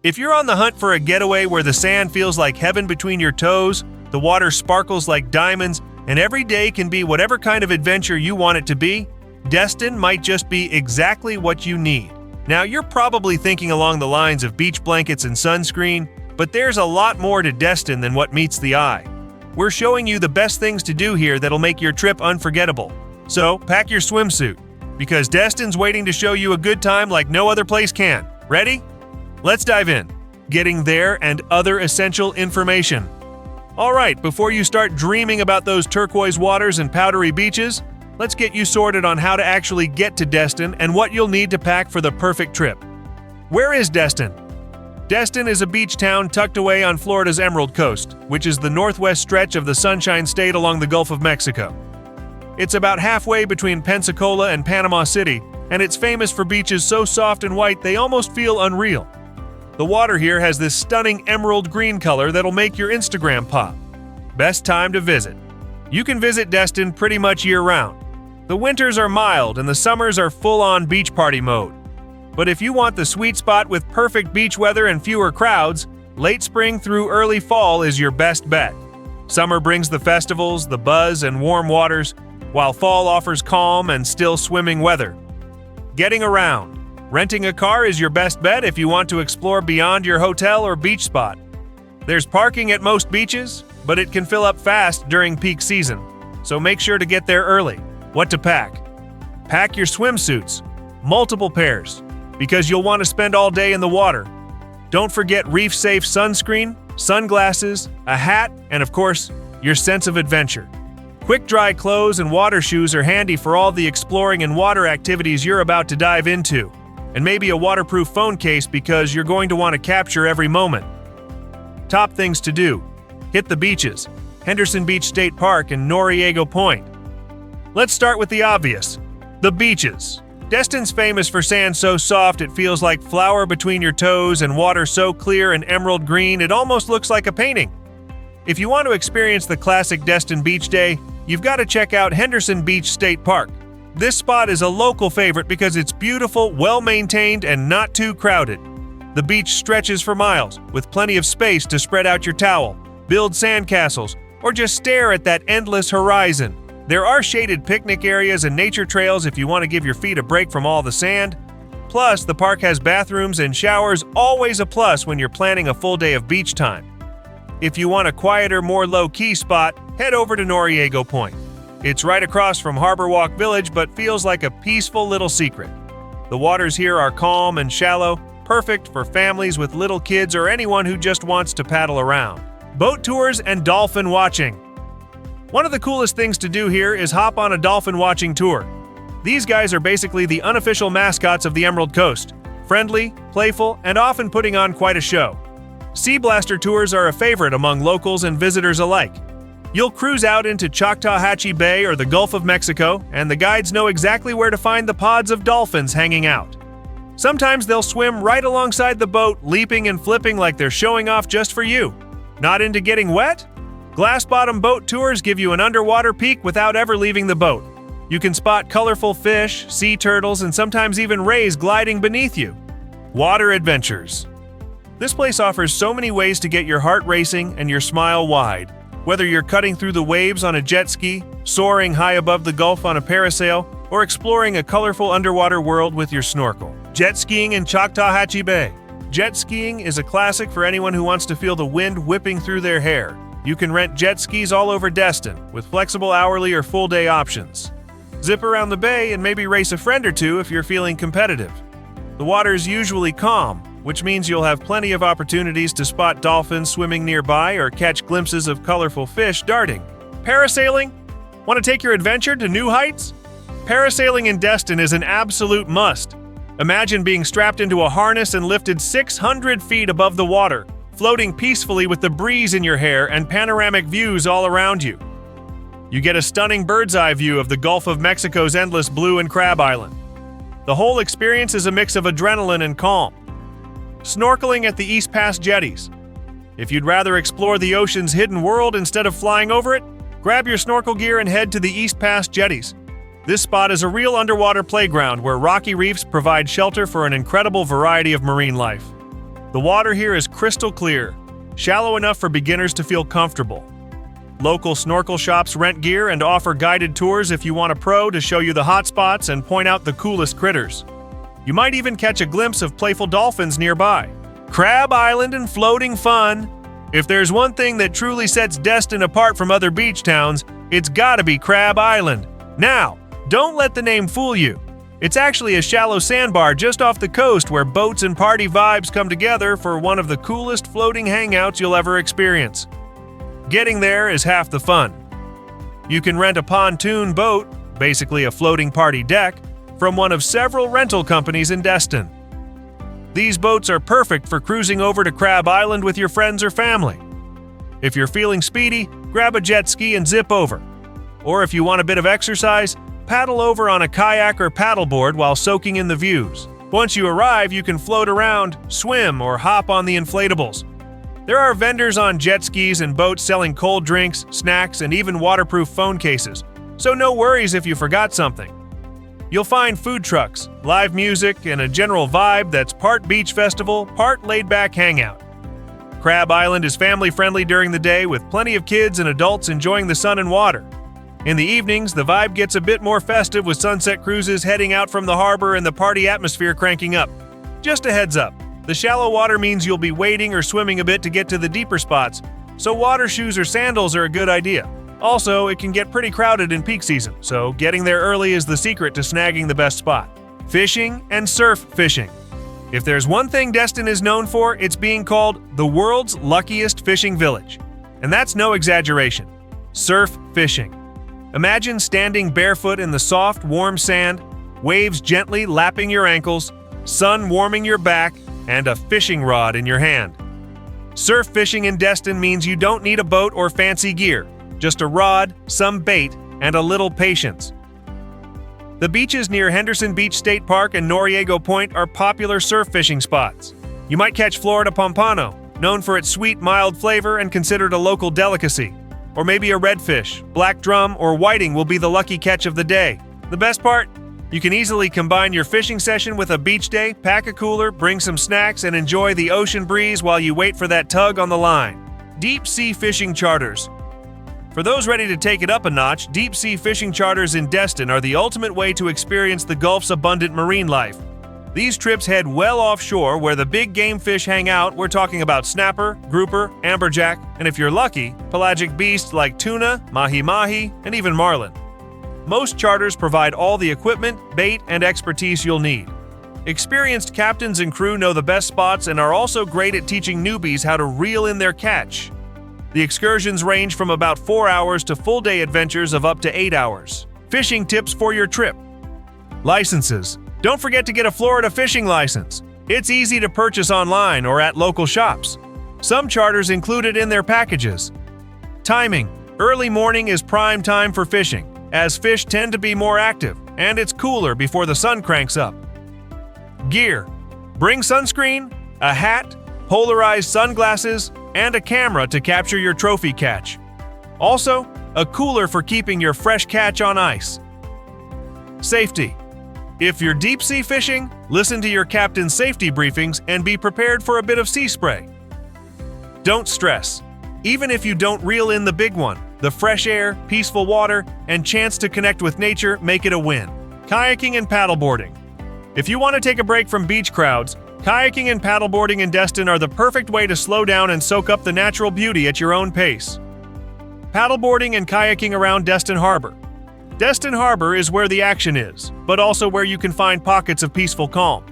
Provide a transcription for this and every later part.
If you're on the hunt for a getaway where the sand feels like heaven between your toes, the water sparkles like diamonds, and every day can be whatever kind of adventure you want it to be, Destin might just be exactly what you need. Now, you're probably thinking along the lines of beach blankets and sunscreen, but there's a lot more to Destin than what meets the eye. We're showing you the best things to do here that'll make your trip unforgettable. So, pack your swimsuit, because Destin's waiting to show you a good time like no other place can. Ready? Let's dive in. Getting there and other essential information. Alright, before you start dreaming about those turquoise waters and powdery beaches, let's get you sorted on how to actually get to Destin and what you'll need to pack for the perfect trip. Where is Destin? Destin is a beach town tucked away on Florida's Emerald Coast, which is the northwest stretch of the Sunshine State along the Gulf of Mexico. It's about halfway between Pensacola and Panama City, and it's famous for beaches so soft and white they almost feel unreal. The water here has this stunning emerald green color that'll make your Instagram pop. Best time to visit. You can visit Destin pretty much year-round. The winters are mild and the summers are full-on beach party mode. But if you want the sweet spot with perfect beach weather and fewer crowds, late spring through early fall is your best bet. Summer brings the festivals, the buzz, and warm waters, while fall offers calm and still swimming weather. Getting around. Renting a car is your best bet if you want to explore beyond your hotel or beach spot. There's parking at most beaches, but it can fill up fast during peak season, so make sure to get there early. What to pack? Pack your swimsuits, multiple pairs, because you'll want to spend all day in the water. Don't forget reef-safe sunscreen, sunglasses, a hat, and of course, your sense of adventure. Quick dry clothes and water shoes are handy for all the exploring and water activities you're about to dive into. And maybe a waterproof phone case because you're going to want to capture every moment. Top things to do. Hit the beaches, Henderson Beach State Park and Norgo Point. Let's start with the obvious, the beaches. Destin's famous for sand so soft it feels like flour between your toes and water so clear and emerald green it almost looks like a painting. If you want to experience the classic Destin beach day, you've got to check out Henderson Beach State Park. This spot is a local favorite because it's beautiful, well-maintained, and not too crowded. The beach stretches for miles, with plenty of space to spread out your towel, build sandcastles, or just stare at that endless horizon. There are shaded picnic areas and nature trails if you want to give your feet a break from all the sand. Plus, the park has bathrooms and showers, always a plus when you're planning a full day of beach time. If you want a quieter, more low-key spot, head over to Norgo Point. It's right across from Harbor Walk Village but feels like a peaceful little secret. The waters here are calm and shallow, perfect for families with little kids or anyone who just wants to paddle around. Boat tours and dolphin watching. One of the coolest things to do here is hop on a dolphin watching tour. These guys are basically the unofficial mascots of the Emerald Coast. Friendly, playful, and often putting on quite a show. Sea Blaster tours are a favorite among locals and visitors alike. You'll cruise out into Choctawhatchee Bay or the Gulf of Mexico, and the guides know exactly where to find the pods of dolphins hanging out. Sometimes they'll swim right alongside the boat, leaping and flipping like they're showing off just for you. Not into getting wet? Glass-bottom boat tours give you an underwater peek without ever leaving the boat. You can spot colorful fish, sea turtles, and sometimes even rays gliding beneath you. Water adventures. This place offers so many ways to get your heart racing and your smile wide. Whether you're cutting through the waves on a jet ski, soaring high above the Gulf on a parasail, or exploring a colorful underwater world with your snorkel. Jet skiing in Choctawhatchee Bay. Jet skiing is a classic for anyone who wants to feel the wind whipping through their hair. You can rent jet skis all over Destin, with flexible hourly or full-day options. Zip around the bay and maybe race a friend or two if you're feeling competitive. The water is usually calm, which means you'll have plenty of opportunities to spot dolphins swimming nearby or catch glimpses of colorful fish darting. Parasailing? Want to take your adventure to new heights? Parasailing in Destin is an absolute must. Imagine being strapped into a harness and lifted 600 feet above the water, floating peacefully with the breeze in your hair and panoramic views all around you. You get a stunning bird's-eye view of the Gulf of Mexico's endless blue and crab island. The whole experience is a mix of adrenaline and calm. Snorkeling at the East Pass jetties. If you'd rather explore the ocean's hidden world instead of flying over it, grab your snorkel gear and head to the East Pass jetties. This spot is a real underwater playground where rocky reefs provide shelter for an incredible variety of marine life. The water here is crystal clear, shallow enough for beginners to feel comfortable. Local snorkel shops rent gear and offer guided tours if you want a pro to show you the hot spots and point out the coolest critters. You might even catch a glimpse of playful dolphins nearby. Crab Island and floating fun. If there's one thing that truly sets Destin apart from other beach towns, it's gotta be Crab Island. Now, don't let the name fool you. It's actually a shallow sandbar just off the coast where boats and party vibes come together for one of the coolest floating hangouts you'll ever experience. Getting there is half the fun. You can rent a pontoon boat, basically a floating party deck, from one of several rental companies in Destin. These boats are perfect for cruising over to Crab Island with your friends or family. If you're feeling speedy, grab a jet ski and zip over. Or if you want a bit of exercise, paddle over on a kayak or paddleboard while soaking in the views. Once you arrive, you can float around, swim, or hop on the inflatables. There are vendors on jet skis and boats selling cold drinks, snacks, and even waterproof phone cases, so no worries if you forgot something. You'll find food trucks, live music, and a general vibe that's part beach festival, part laid-back hangout. Crab Island is family-friendly during the day with plenty of kids and adults enjoying the sun and water. In the evenings, the vibe gets a bit more festive with sunset cruises heading out from the harbor and the party atmosphere cranking up. Just a heads up, the shallow water means you'll be wading or swimming a bit to get to the deeper spots, so water shoes or sandals are a good idea. Also, it can get pretty crowded in peak season, so getting there early is the secret to snagging the best spot. Fishing and surf fishing. If there's one thing Destin is known for, it's being called the world's luckiest fishing village. And that's no exaggeration. Surf fishing. Imagine standing barefoot in the soft, warm sand, waves gently lapping your ankles, sun warming your back, and a fishing rod in your hand. Surf fishing in Destin means you don't need a boat or fancy gear. Just a rod, some bait, and a little patience. The beaches near Henderson Beach State Park and Norgo Point are popular surf fishing spots. You might catch Florida pompano, known for its sweet, mild flavor and considered a local delicacy. Or maybe a redfish, black drum, or whiting will be the lucky catch of the day. The best part? You can easily combine your fishing session with a beach day, pack a cooler, bring some snacks, and enjoy the ocean breeze while you wait for that tug on the line. Deep sea fishing charters. For those ready to take it up a notch, deep-sea fishing charters in Destin are the ultimate way to experience the Gulf's abundant marine life. These trips head well offshore where the big game fish hang out. We're talking about snapper, grouper, amberjack, and if you're lucky, pelagic beasts like tuna, mahi-mahi, and even marlin. Most charters provide all the equipment, bait, and expertise you'll need. Experienced captains and crew know the best spots and are also great at teaching newbies how to reel in their catch. The excursions range from about 4 hours to full-day adventures of up to 8 hours. Fishing tips for your trip. Licenses. Don't forget to get a Florida fishing license. It's easy to purchase online or at local shops. Some charters include it in their packages. Timing. Early morning is prime time for fishing, as fish tend to be more active, and it's cooler before the sun cranks up. Gear. Bring sunscreen, a hat, polarized sunglasses, and a camera to capture your trophy catch. Also, a cooler for keeping your fresh catch on ice. Safety. If you're deep-sea fishing, listen to your captain's safety briefings and be prepared for a bit of sea spray. Don't stress. Even if you don't reel in the big one, the fresh air, peaceful water, and chance to connect with nature make it a win. Kayaking and paddleboarding. If you want to take a break from beach crowds, kayaking and paddleboarding in Destin are the perfect way to slow down and soak up the natural beauty at your own pace. Paddleboarding and kayaking around Destin Harbor. Destin Harbor is where the action is, but also where you can find pockets of peaceful calm.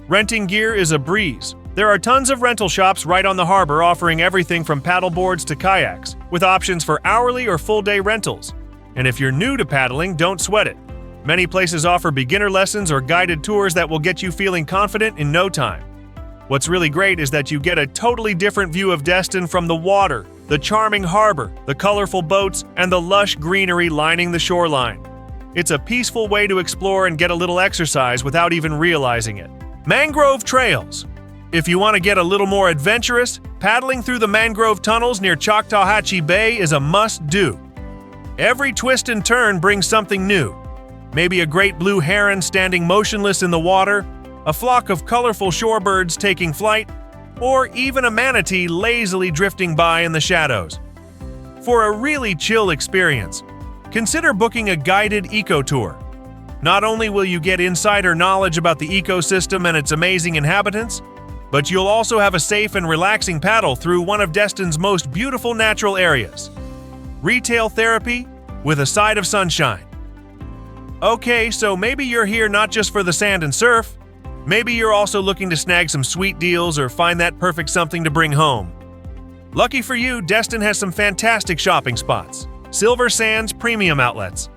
Renting gear is a breeze. There are tons of rental shops right on the harbor offering everything from paddleboards to kayaks, with options for hourly or full-day rentals. And if you're new to paddling, don't sweat it. Many places offer beginner lessons or guided tours that will get you feeling confident in no time. What's really great is that you get a totally different view of Destin from the water, the charming harbor, the colorful boats, and the lush greenery lining the shoreline. It's a peaceful way to explore and get a little exercise without even realizing it. Mangrove Trails. If you want to get a little more adventurous, paddling through the mangrove tunnels near Choctawhatchee Bay is a must-do. Every twist and turn brings something new. Maybe a great blue heron standing motionless in the water, a flock of colorful shorebirds taking flight, or even a manatee lazily drifting by in the shadows. For a really chill experience, consider booking a guided eco tour. Not only will you get insider knowledge about the ecosystem and its amazing inhabitants, but you'll also have a safe and relaxing paddle through one of Destin's most beautiful natural areas. Retail therapy with a side of sunshine. Okay, so maybe you're here not just for the sand and surf. Maybe you're also looking to snag some sweet deals or find that perfect something to bring home. Lucky for you, Destin has some fantastic shopping spots. Silver Sands Premium Outlets.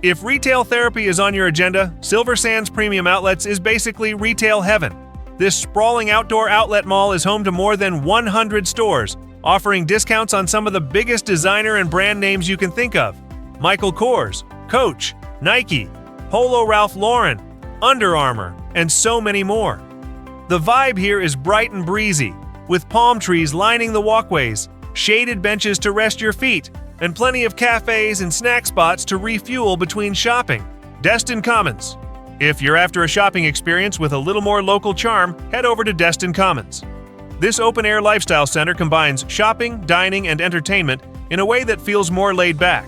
If retail therapy is on your agenda, Silver Sands Premium Outlets is basically retail heaven. This sprawling outdoor outlet mall is home to more than 100 stores, offering discounts on some of the biggest designer and brand names you can think of. Michael Kors, Coach, Nike, Polo Ralph Lauren, Under Armour, and so many more. The vibe here is bright and breezy, with palm trees lining the walkways, shaded benches to rest your feet, and plenty of cafes and snack spots to refuel between shopping. Destin Commons. If you're after a shopping experience with a little more local charm, head over to Destin Commons. This open-air lifestyle center combines shopping, dining, and entertainment in a way that feels more laid back.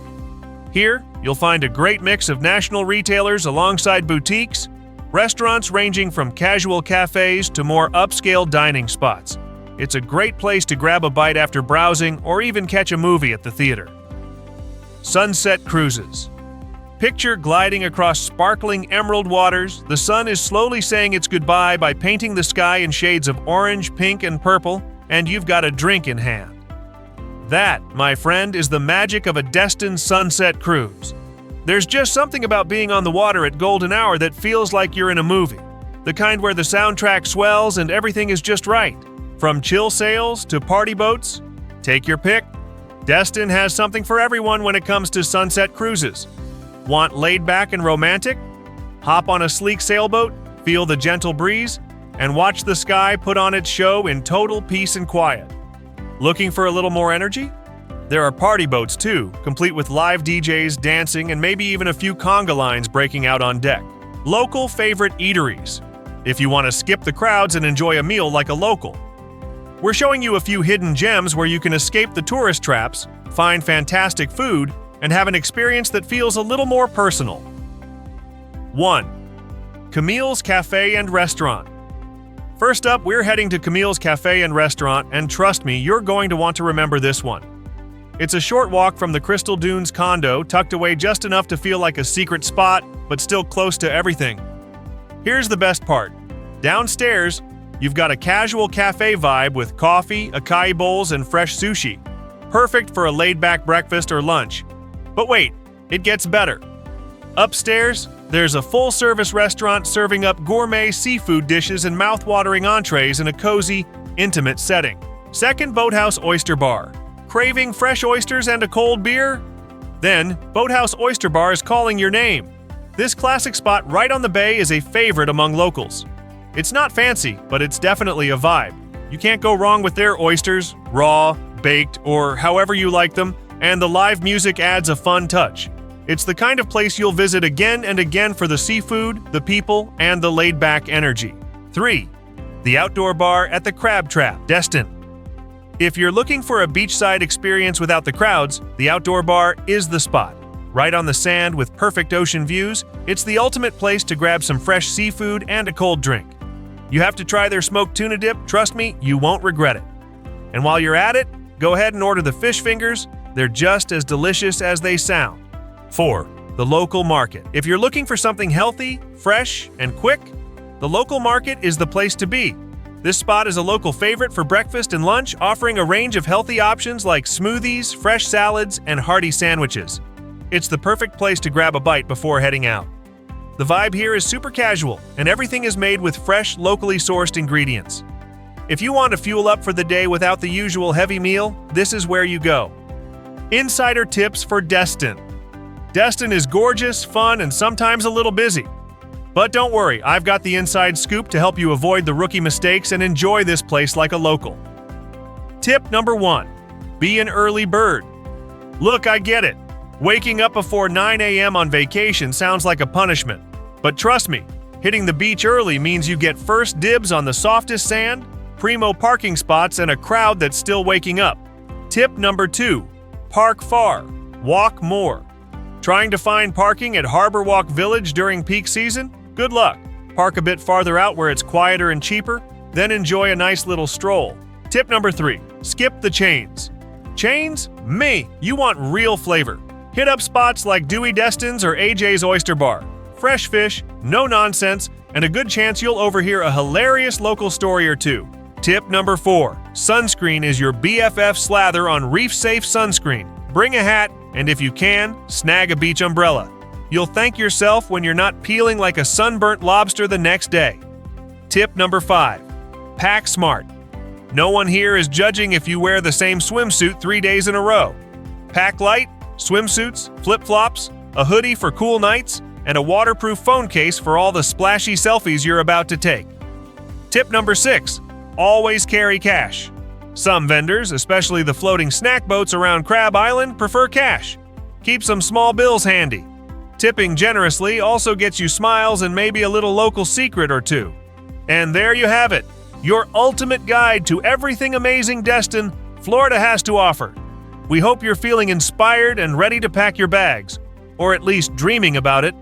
Here, you'll find a great mix of national retailers alongside boutiques, restaurants ranging from casual cafes to more upscale dining spots. It's a great place to grab a bite after browsing or even catch a movie at the theater. Sunset cruises. Picture gliding across sparkling emerald waters. The sun is slowly saying its goodbye by painting the sky in shades of orange, pink, and purple, and you've got a drink in hand. That, my friend, is the magic of a Destin sunset cruise. There's just something about being on the water at golden hour that feels like you're in a movie. The kind where the soundtrack swells and everything is just right. From chill sails to party boats, take your pick. Destin has something for everyone when it comes to sunset cruises. Want laid back and romantic? Hop on a sleek sailboat, feel the gentle breeze, and watch the sky put on its show in total peace and quiet. Looking for a little more energy? There are party boats too, complete with live DJs dancing and maybe even a few conga lines breaking out on deck. Local favorite eateries, if you want to skip the crowds and enjoy a meal like a local. We're showing you a few hidden gems where you can escape the tourist traps, find fantastic food, and have an experience that feels a little more personal. 1. Camille's Cafe and Restaurant. First up, we're heading to Camille's Cafe and Restaurant, and trust me, you're going to want to remember this one. It's a short walk from the Crystal Dunes condo, tucked away just enough to feel like a secret spot, but still close to everything. Here's the best part. Downstairs, you've got a casual cafe vibe with coffee, acai bowls, and fresh sushi. Perfect for a laid-back breakfast or lunch. But wait, it gets better. Upstairs, there's a full-service restaurant serving up gourmet seafood dishes and mouth-watering entrees in a cozy, intimate setting. Second, Boathouse Oyster Bar. Craving fresh oysters and a cold beer? Then, Boathouse Oyster Bar is calling your name. This classic spot right on the bay is a favorite among locals. It's not fancy, but it's definitely a vibe. You can't go wrong with their oysters, raw, baked, or however you like them, and the live music adds a fun touch. It's the kind of place you'll visit again and again for the seafood, the people, and the laid-back energy. 3. The Outdoor Bar at the Crab Trap, Destin. If you're looking for a beachside experience without the crowds, the Outdoor Bar is the spot. Right on the sand with perfect ocean views, it's the ultimate place to grab some fresh seafood and a cold drink. You have to try their smoked tuna dip, trust me, you won't regret it. And while you're at it, go ahead and order the fish fingers. They're just as delicious as they sound. 4. The Local Market. If you're looking for something healthy, fresh, and quick, the Local Market is the place to be. This spot is a local favorite for breakfast and lunch, offering a range of healthy options like smoothies, fresh salads, and hearty sandwiches. It's the perfect place to grab a bite before heading out. The vibe here is super casual, and everything is made with fresh, locally sourced ingredients. If you want to fuel up for the day without the usual heavy meal, this is where you go. Insider tips for Destin. Destin is gorgeous, fun, and sometimes a little busy. But don't worry, I've got the inside scoop to help you avoid the rookie mistakes and enjoy this place like a local. Tip number 1. Be an early bird. Look, I get it. Waking up before 9 a.m. on vacation sounds like a punishment. But trust me, hitting the beach early means you get first dibs on the softest sand, primo parking spots and a crowd that's still waking up. Tip number 2. Park far. Walk more. Trying to find parking at Harbor Walk Village during peak season? Good luck. Park a bit farther out where it's quieter and cheaper, then enjoy a nice little stroll. Tip number 3. Skip the chains. Chains? Me! You want real flavor. Hit up spots like Dewey Destin's or AJ's Oyster Bar. Fresh fish, no nonsense, and a good chance you'll overhear a hilarious local story or two. Tip number 4. Sunscreen is your BFF slather on reef-safe sunscreen. Bring a hat, and if you can, snag a beach umbrella. You'll thank yourself when you're not peeling like a sunburnt lobster the next day. Tip number 5. Pack smart. No one here is judging if you wear the same swimsuit 3 days in a row. Pack light, swimsuits, flip-flops, a hoodie for cool nights, and a waterproof phone case for all the splashy selfies you're about to take. Tip number 6. Always carry cash. Some vendors, especially the floating snack boats around Crab Island, prefer cash. Keep some small bills handy. Tipping generously also gets you smiles and maybe a little local secret or two. And there you have it, your ultimate guide to everything amazing Destin, Florida has to offer. We hope you're feeling inspired and ready to pack your bags, or at least dreaming about it.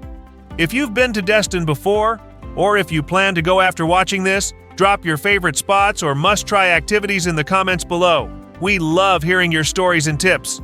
If you've been to Destin before, or if you plan to go after watching this, drop your favorite spots or must-try activities in the comments below. We love hearing your stories and tips.